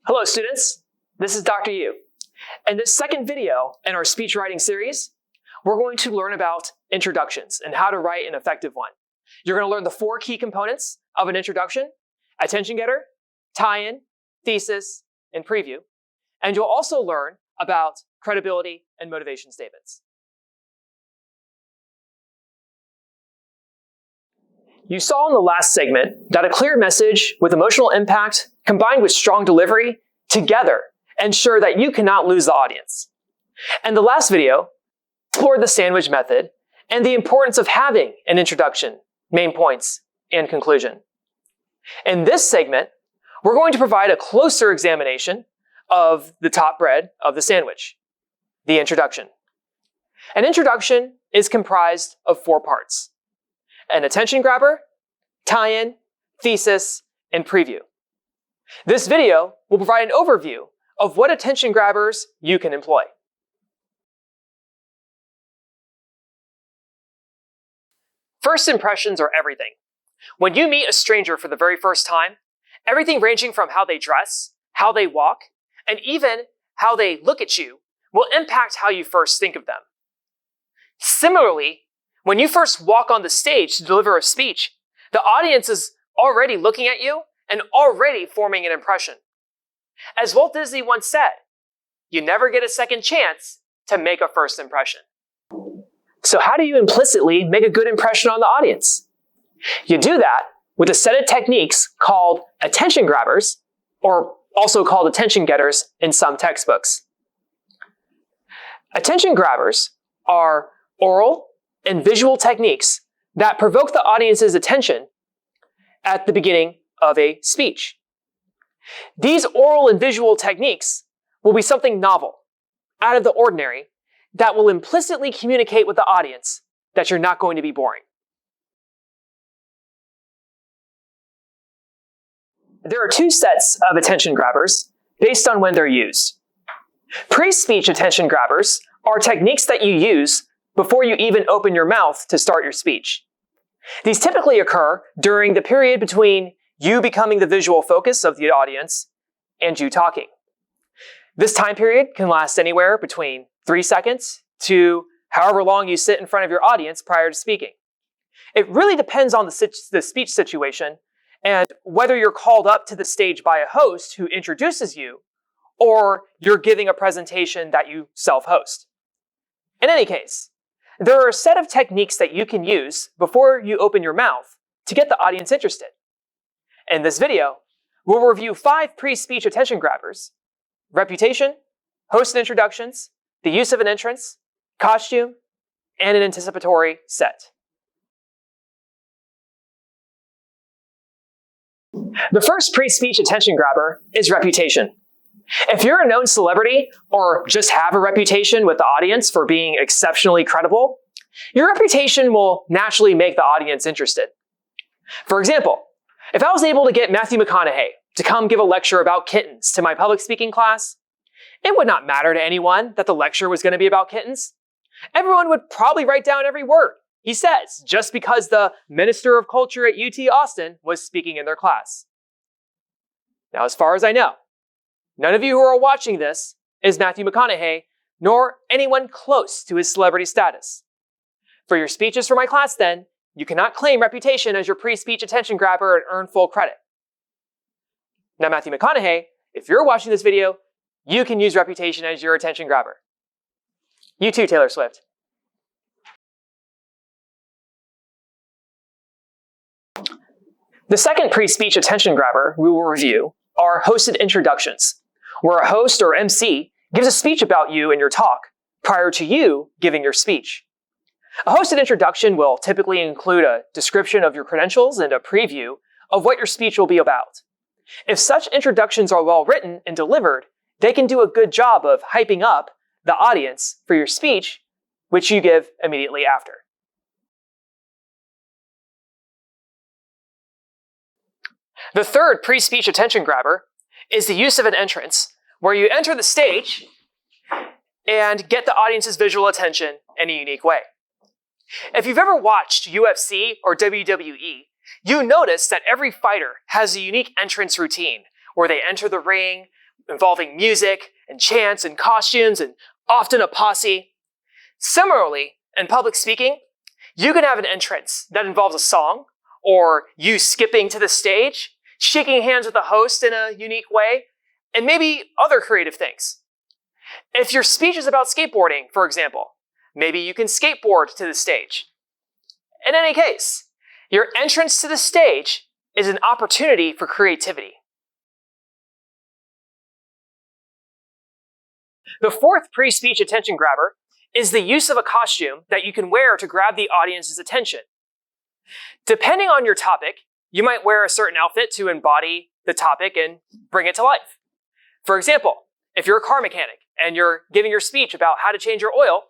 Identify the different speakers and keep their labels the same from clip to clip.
Speaker 1: Hello students, this is Dr. Yu. In this second video in our speech writing series, we're going to learn about introductions and how to write an effective one. You're going to learn the 4 key components of an introduction: attention getter, tie-in, thesis, and preview. And you'll also learn about credibility and motivation statements. You saw in the last segment that a clear message with emotional impact combined with strong delivery together ensure that you cannot lose the audience. And the last video explored the sandwich method and the importance of having an introduction, main points, and conclusion. In this segment, we're going to provide a closer examination of the top bread of the sandwich, the introduction. An introduction is comprised of 4 parts: an attention grabber, tie-in, thesis, and preview. This video will provide an overview of what attention grabbers you can employ. First impressions are everything. When you meet a stranger for the very first time, everything ranging from how they dress, how they walk, and even how they look at you will impact how you first think of them. Similarly, when you first walk on the stage to deliver a speech, the audience is already looking at you and already forming an impression. As Walt Disney once said, you never get a second chance to make a first impression. So how do you implicitly make a good impression on the audience? You do that with a set of techniques called attention grabbers, or also called attention getters in some textbooks. Attention grabbers are oral and visual techniques that provoke the audience's attention at the beginning of a speech. These oral and visual techniques will be something novel, out of the ordinary, that will implicitly communicate with the audience that you're not going to be boring. There are 2 sets of attention grabbers based on when they're used. Pre-speech attention grabbers are techniques that you use before you even open your mouth to start your speech. These typically occur during the period between you becoming the visual focus of the audience and you talking. This time period can last anywhere between 3 seconds to however long you sit in front of your audience prior to speaking. It really depends on the speech situation and whether you're called up to the stage by a host who introduces you or you're giving a presentation that you self-host. In any case, there are a set of techniques that you can use before you open your mouth to get the audience interested. In this video, we'll review 5 pre-speech attention grabbers: reputation, host introductions, the use of an entrance, costume, and an anticipatory set. The first pre-speech attention grabber is reputation. If you're a known celebrity or just have a reputation with the audience for being exceptionally credible, your reputation will naturally make the audience interested. For example, if I was able to get Matthew McConaughey to come give a lecture about kittens to my public speaking class, it would not matter to anyone that the lecture was going to be about kittens. Everyone would probably write down every word he says just because the Minister of Culture at UT Austin was speaking in their class. Now, as far as I know, none of you who are watching this is Matthew McConaughey, nor anyone close to his celebrity status. For your speeches for my class, then, you cannot claim reputation as your pre-speech attention grabber and earn full credit. Now, Matthew McConaughey, if you're watching this video, you can use reputation as your attention grabber. You too, Taylor Swift. The second pre-speech attention grabber we will review are hosted introductions, where a host or MC gives a speech about you and your talk prior to you giving your speech. A hosted introduction will typically include a description of your credentials and a preview of what your speech will be about. If such introductions are well written and delivered, they can do a good job of hyping up the audience for your speech, which you give immediately after. The third pre-speech attention grabber is the use of an entrance, where you enter the stage and get the audience's visual attention in a unique way. If you've ever watched UFC or WWE, you notice that every fighter has a unique entrance routine where they enter the ring involving music and chants and costumes and often a posse. Similarly, in public speaking, you can have an entrance that involves a song, or you skipping to the stage, shaking hands with the host in a unique way, and maybe other creative things. If your speech is about skateboarding, for example, maybe you can skateboard to the stage. In any case, your entrance to the stage is an opportunity for creativity. The fourth pre-speech attention grabber is the use of a costume that you can wear to grab the audience's attention. Depending on your topic, you might wear a certain outfit to embody the topic and bring it to life. For example, if you're a car mechanic and you're giving your speech about how to change your oil,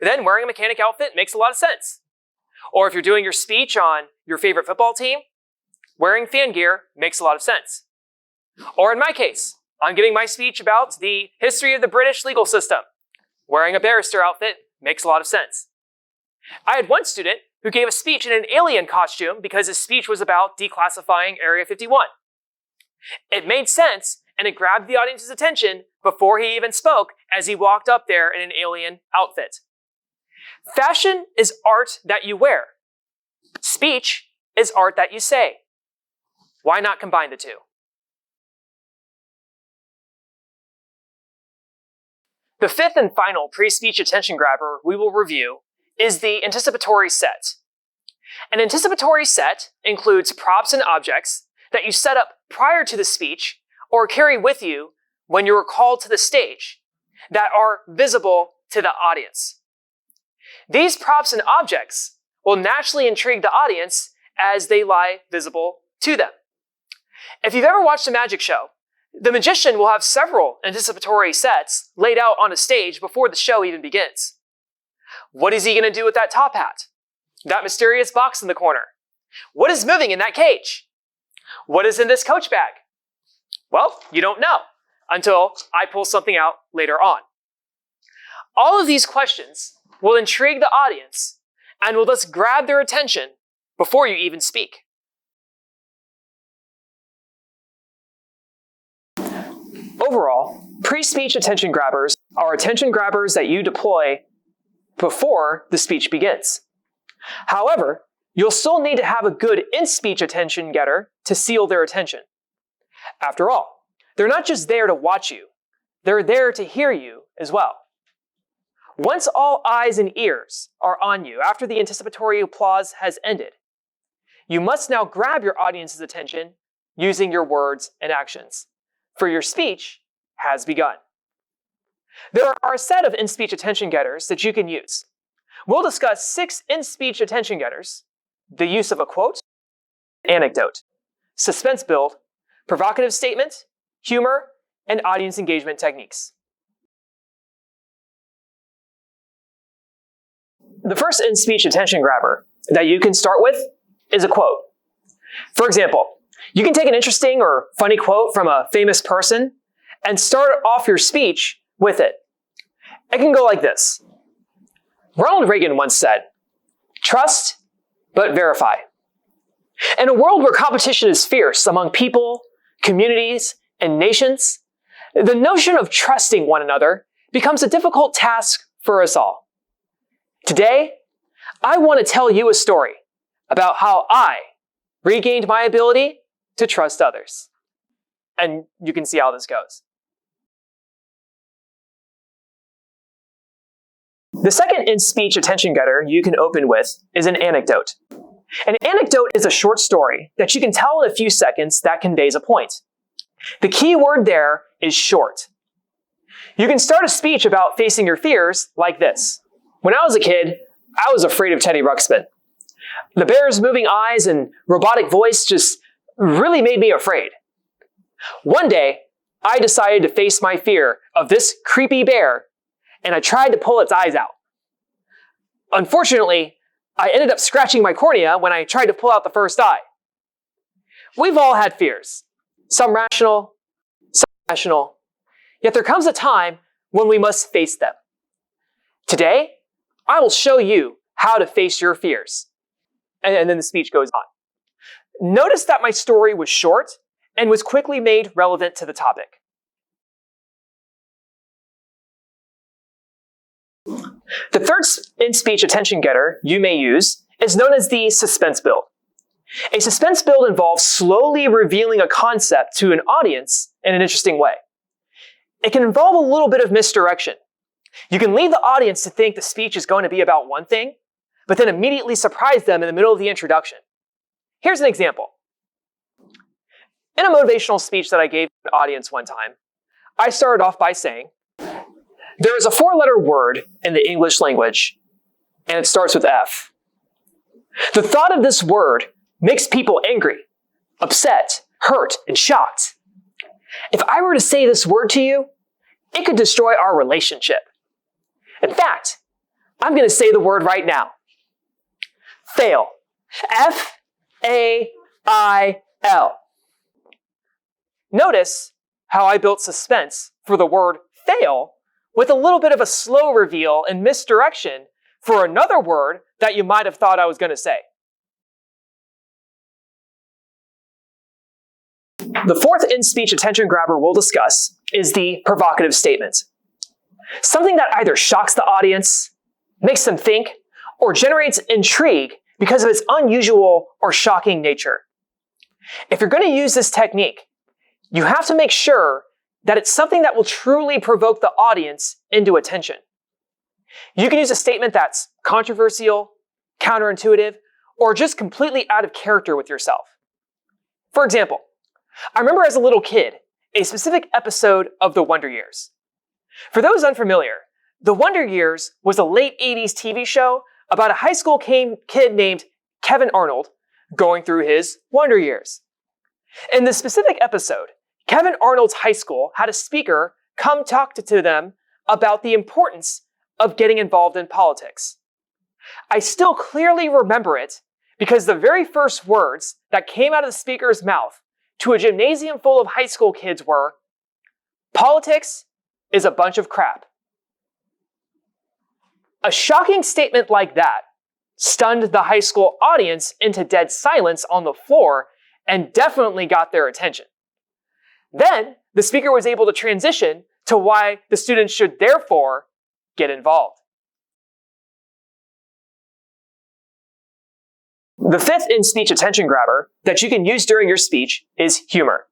Speaker 1: then wearing a mechanic outfit makes a lot of sense. Or if you're doing your speech on your favorite football team, wearing fan gear makes a lot of sense. Or in my case, I'm giving my speech about the history of the British legal system. Wearing a barrister outfit makes a lot of sense. I had one student who gave a speech in an alien costume because his speech was about declassifying Area 51. It made sense, and it grabbed the audience's attention before he even spoke as he walked up there in an alien outfit. Fashion is art that you wear. Speech is art that you say. Why not combine the two? The fifth and final pre-speech attention grabber we will review is the anticipatory set. An anticipatory set includes props and objects that you set up prior to the speech or carry with you when you are called to the stage that are visible to the audience. These props and objects will naturally intrigue the audience as they lie visible to them. If you've ever watched a magic show, the magician will have several anticipatory sets laid out on a stage before the show even begins. What is he going to do with that top hat? That mysterious box in the corner? What is moving in that cage? What is in this coach bag? Well, you don't know until I pull something out later on. All of these questions will intrigue the audience and will thus grab their attention before you even speak. Overall, pre-speech attention grabbers are attention grabbers that you deploy before the speech begins. However, you'll still need to have a good in-speech attention getter to seal their attention. After all, they're not just there to watch you, they're there to hear you as well. Once all eyes and ears are on you after the anticipatory applause has ended, you must now grab your audience's attention using your words and actions, for your speech has begun. There are a set of in-speech attention getters that you can use. We'll discuss 6 in-speech attention getters: the use of a quote, anecdote, suspense build, provocative statement, humor, and audience engagement techniques. The first in-speech attention grabber that you can start with is a quote. For example, you can take an interesting or funny quote from a famous person and start off your speech with it. It can go like this. Ronald Reagan once said, "Trust, but verify." In a world where competition is fierce among people, communities, and nations, the notion of trusting one another becomes a difficult task for us all. Today, I want to tell you a story about how I regained my ability to trust others. And you can see how this goes. The second in-speech attention getter you can open with is an anecdote. An anecdote is a short story that you can tell in a few seconds that conveys a point. The key word there is short. You can start a speech about facing your fears like this. When I was a kid, I was afraid of Teddy Ruxpin. The bear's moving eyes and robotic voice just really made me afraid. One day, I decided to face my fear of this creepy bear, and I tried to pull its eyes out. Unfortunately, I ended up scratching my cornea when I tried to pull out the first eye. We've all had fears, some rational, some irrational, yet there comes a time when we must face them. Today, I will show you how to face your fears. And then the speech goes on. Notice that my story was short and was quickly made relevant to the topic. The third in-speech attention getter you may use is known as the suspense build. A suspense build involves slowly revealing a concept to an audience in an interesting way. It can involve a little bit of misdirection. You can lead the audience to think the speech is going to be about one thing, but then immediately surprise them in the middle of the introduction. Here's an example. In a motivational speech that I gave an audience one time, I started off by saying, there is a 4-letter word in the English language, and it starts with F. The thought of this word makes people angry, upset, hurt, and shocked. If I were to say this word to you, it could destroy our relationship. In fact, I'm going to say the word right now. Fail. F-A-I-L. Notice how I built suspense for the word fail with a little bit of a slow reveal and misdirection for another word that you might have thought I was going to say. The fourth in-speech attention grabber we'll discuss is the provocative statement. Something that either shocks the audience, makes them think, or generates intrigue because of its unusual or shocking nature. If you're going to use this technique, you have to make sure that it's something that will truly provoke the audience into attention. You can use a statement that's controversial, counterintuitive, or just completely out of character with yourself. For example, I remember as a little kid, a specific episode of The Wonder Years. For those unfamiliar, The Wonder Years was a late 80s TV show about a high school kid named Kevin Arnold going through his Wonder Years. In this specific episode, Kevin Arnold's high school had a speaker come talk to them about the importance of getting involved in politics. I still clearly remember it because the very first words that came out of the speaker's mouth to a gymnasium full of high school kids were, "Politics is a bunch of crap." A shocking statement like that stunned the high school audience into dead silence on the floor and definitely got their attention. Then, the speaker was able to transition to why the students should therefore get involved. The fifth in-speech attention grabber that you can use during your speech is humor.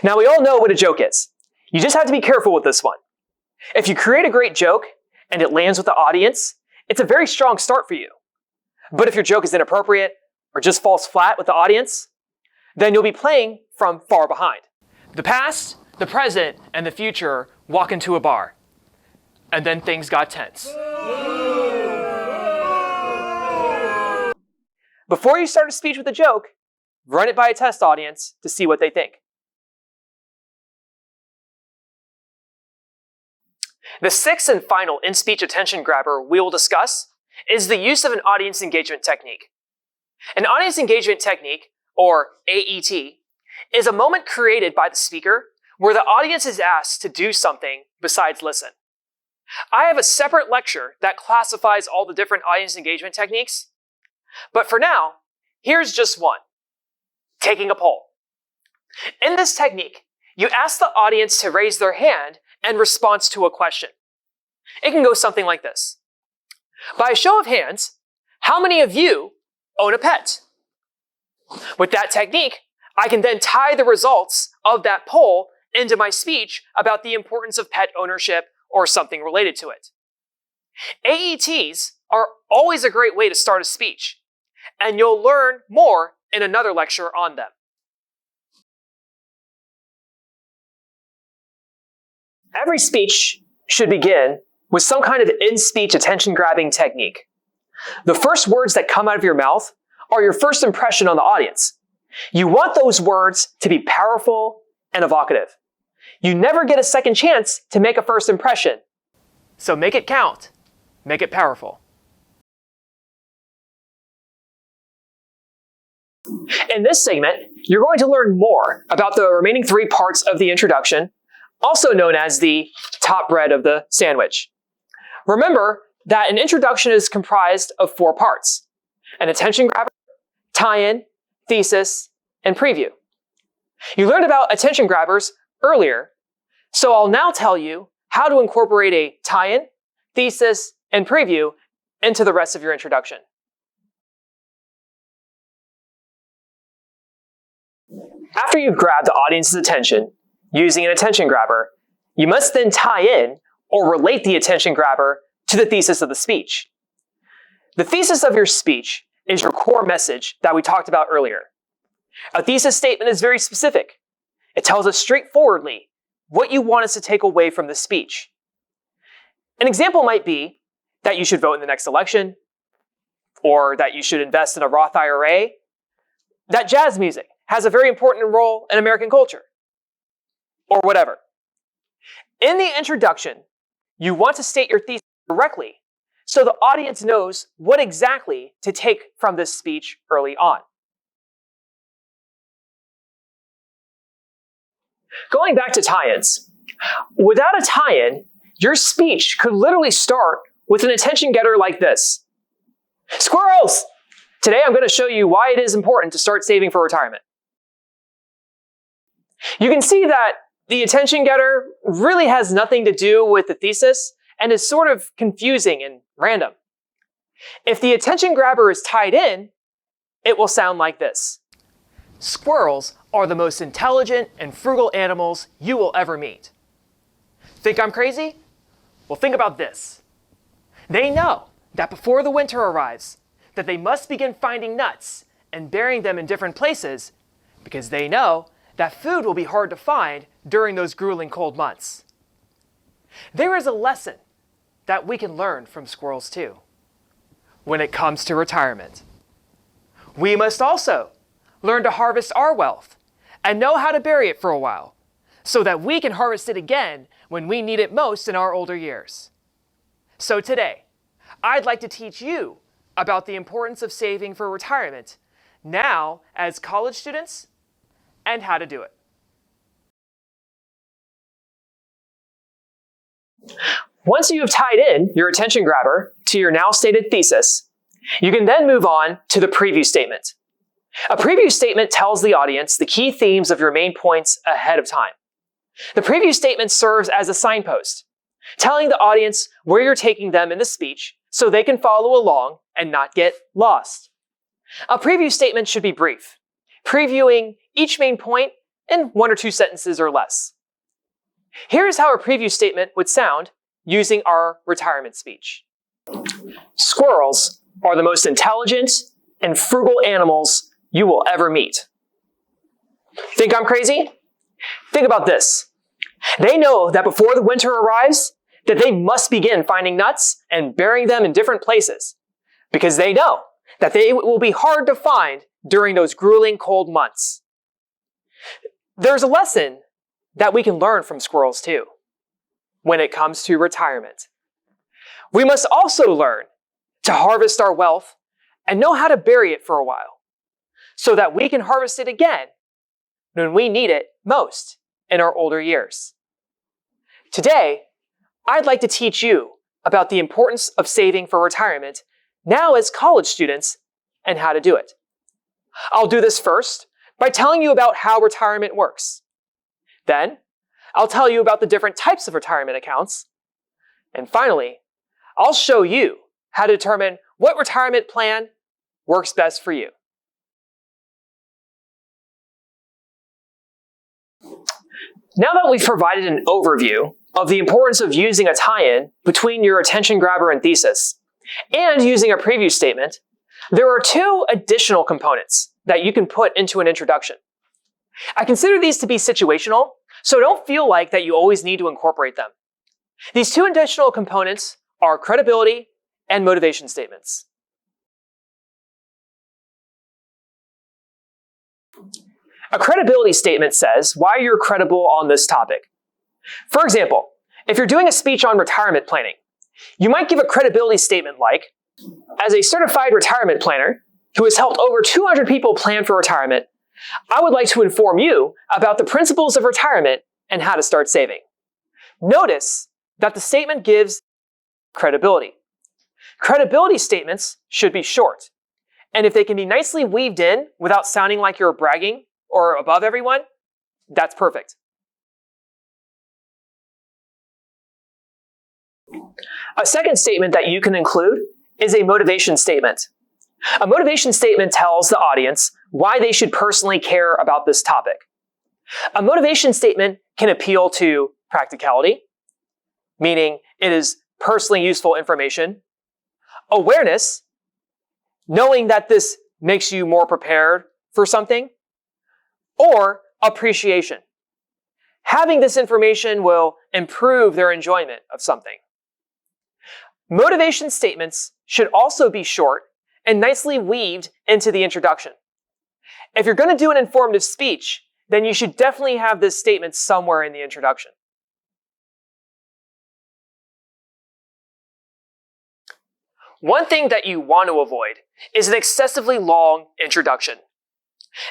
Speaker 1: Now, we all know what a joke is. You just have to be careful with this one. If you create a great joke and it lands with the audience, it's a very strong start for you. But if your joke is inappropriate or just falls flat with the audience, then you'll be playing from far behind. The past, the present, and the future walk into a bar. And then things got tense. Before you start a speech with a joke, run it by a test audience to see what they think. The sixth and final in-speech attention grabber we will discuss is the use of an audience engagement technique. An audience engagement technique, or AET, is a moment created by the speaker where the audience is asked to do something besides listen. I have a separate lecture that classifies all the different audience engagement techniques, but for now, here's just one: taking a poll. In this technique, you ask the audience to raise their hand in response to a question. It can go something like this. By a show of hands, how many of you own a pet? With that technique, I can then tie the results of that poll into my speech about the importance of pet ownership or something related to it. AETs are always a great way to start a speech, and you'll learn more in another lecture on them. Every speech should begin with some kind of in-speech attention-grabbing technique. The first words that come out of your mouth are your first impression on the audience. You want those words to be powerful and evocative. You never get a second chance to make a first impression. So make it count. Make it powerful. In this segment, you're going to learn more about the remaining 3 parts of the introduction, also known as the top bread of the sandwich. Remember that an introduction is comprised of 4 parts: an attention grabber, tie-in, thesis, and preview. You learned about attention grabbers earlier, so I'll now tell you how to incorporate a tie-in, thesis, and preview into the rest of your introduction. After you've grabbed the audience's attention using an attention grabber, you must then tie in or relate the attention grabber to the thesis of the speech. The thesis of your speech is your core message that we talked about earlier. A thesis statement is very specific. It tells us straightforwardly what you want us to take away from the speech. An example might be that you should vote in the next election, or that you should invest in a Roth IRA, that jazz music has a very important role in American culture, or whatever. In the introduction, you want to state your thesis directly so the audience knows what exactly to take from this speech early on. Going back to tie-ins, without a tie-in, your speech could literally start with an attention getter like this. Squirrels! Today I'm going to show you why it is important to start saving for retirement. You can see that the attention getter really has nothing to do with the thesis and is sort of confusing and random. If the attention grabber is tied in, it will sound like this. Squirrels are the most intelligent and frugal animals you will ever meet. Think I'm crazy? Well, think about this. They know that before the winter arrives, that they must begin finding nuts and burying them in different places because they know that food will be hard to find during those grueling cold months. There is a lesson that we can learn from squirrels too when it comes to retirement. We must also learn to harvest our wealth and know how to bury it for a while so that we can harvest it again when we need it most in our older years. So today, I'd like to teach you about the importance of saving for retirement now as college students and how to do it. Once you have tied in your attention grabber to your now stated thesis, you can then move on to the preview statement. A preview statement tells the audience the key themes of your main points ahead of time. The preview statement serves as a signpost, telling the audience where you're taking them in the speech so they can follow along and not get lost. A preview statement should be brief, previewing each main point in 1 or 2 sentences or less. Here's how a preview statement would sound using our retirement speech. Squirrels are the most intelligent and frugal animals you will ever meet. Think I'm crazy? Think about this. They know that before the winter arrives, that they must begin finding nuts and burying them in different places, because they know that they will be hard to find during those grueling cold months. There's a lesson that we can learn from squirrels too when it comes to retirement. We must also learn to harvest our wealth and know how to bury it for a while so that we can harvest it again when we need it most in our older years. Today, I'd like to teach you about the importance of saving for retirement now as college students and how to do it. I'll do this first by telling you about how retirement works. Then, I'll tell you about the different types of retirement accounts. And finally, I'll show you how to determine what retirement plan works best for you. Now that we've provided an overview of the importance of using a tie-in between your attention grabber and thesis, and using a preview statement, there are 2 additional components that you can put into an introduction. I consider these to be situational, so don't feel like that you always need to incorporate them. These 2 additional components are credibility and motivation statements. A credibility statement says why you're credible on this topic. For example, if you're doing a speech on retirement planning, you might give a credibility statement like, as a certified retirement planner who has helped over 200 people plan for retirement, I would like to inform you about the principles of retirement and how to start saving. Notice that the statement gives credibility. Credibility statements should be short, and if they can be nicely weaved in without sounding like you're bragging or above everyone, that's perfect. A second statement that you can include is a motivation statement. A motivation statement tells the audience why they should personally care about this topic. A motivation statement can appeal to practicality, meaning it is personally useful information, awareness, knowing that this makes you more prepared for something, or appreciation. Having this information will improve their enjoyment of something. Motivation statements should also be short and nicely weaved into the introduction. If you're going to do an informative speech, then you should definitely have this statement somewhere in the introduction. One thing that you want to avoid is an excessively long introduction.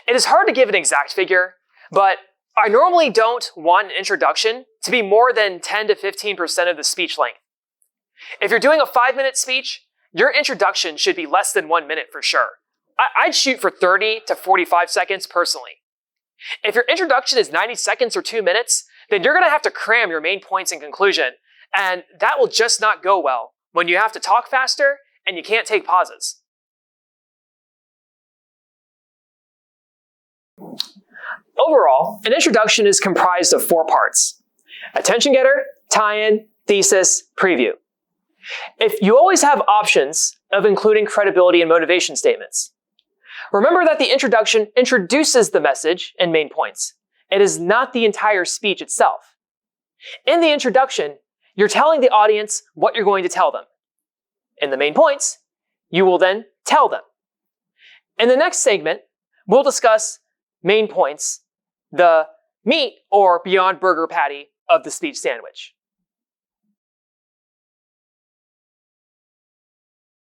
Speaker 1: It is hard to give an exact figure, but I normally don't want an introduction to be more than 10 to 15% of the speech length. If you're doing a 5-minute speech, your introduction should be less than 1 minute for sure. I'd shoot for 30 to 45 seconds personally. If your introduction is 90 seconds or 2 minutes, then you're going to have to cram your main points and conclusion, and that will just not go well when you have to talk faster and you can't take pauses. Overall, an introduction is comprised of 4 parts: attention getter, tie-in, thesis, preview. If you always have options of including credibility and motivation statements. Remember that the introduction introduces the message and main points. It is not the entire speech itself. In the introduction, you're telling the audience what you're going to tell them. In the main points, you will then tell them. In the next segment, we'll discuss main points, the meat or beyond burger patty of the speech sandwich.